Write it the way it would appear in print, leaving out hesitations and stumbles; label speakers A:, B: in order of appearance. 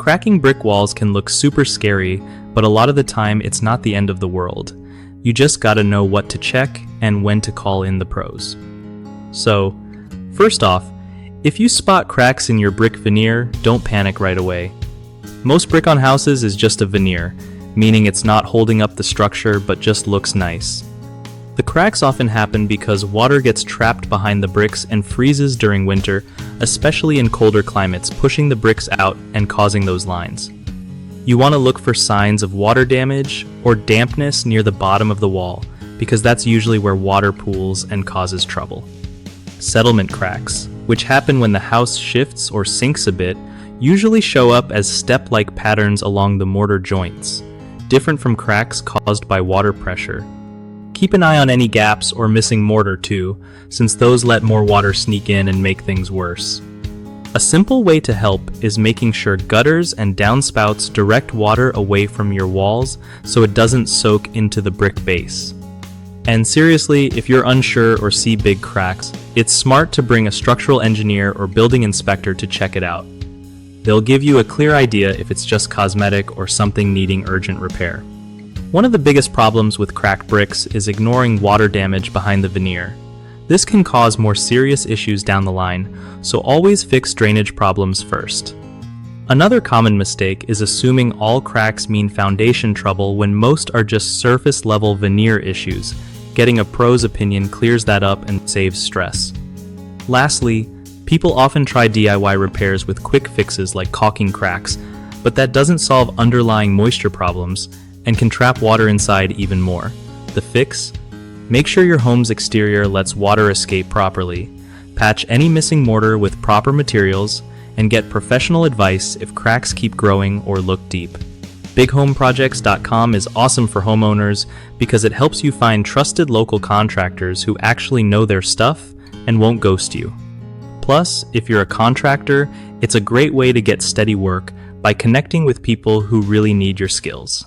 A: Cracking brick walls can look super scary, but a lot of the time it's not the end of the world. You just gotta know what to check and when to call in the pros. So, first off, if you spot cracks in your brick veneer, don't panic right away. Most brick on houses is just a veneer, meaning it's not holding up the structure but just looks nice. The cracks often happen because water gets trapped behind the bricks and freezes during winter, especially in colder climates, pushing the bricks out and causing those lines. You want to look for signs of water damage or dampness near the bottom of the wall, because that's usually where water pools and causes trouble. Settlement cracks, which happen when the house shifts or sinks a bit, usually show up as step-like patterns along the mortar joints, different from cracks caused by water pressure. Keep an eye on any gaps or missing mortar too, since those let more water sneak in and make things worse. A simple way to help is making sure gutters and downspouts direct water away from your walls so it doesn't soak into the brick base. And seriously, if you're unsure or see big cracks, it's smart to bring a structural engineer or building inspector to check it out. They'll give you a clear idea if it's just cosmetic or something needing urgent repair. One of the biggest problems with cracked bricks is ignoring water damage behind the veneer. This can cause more serious issues down the line, so always fix drainage problems first. Another common mistake is assuming all cracks mean foundation trouble when most are just surface-level veneer issues. Getting a pro's opinion clears that up and saves stress. Lastly, people often try DIY repairs with quick fixes like caulking cracks, but that doesn't solve underlying moisture problems and can trap water inside even more. The fix? Make sure your home's exterior lets water escape properly, patch any missing mortar with proper materials, and get professional advice if cracks keep growing or look deep. BigHomeProjects.com is awesome for homeowners because it helps you find trusted local contractors who actually know their stuff and won't ghost you. Plus, if you're a contractor, it's a great way to get steady work by connecting with people who really need your skills.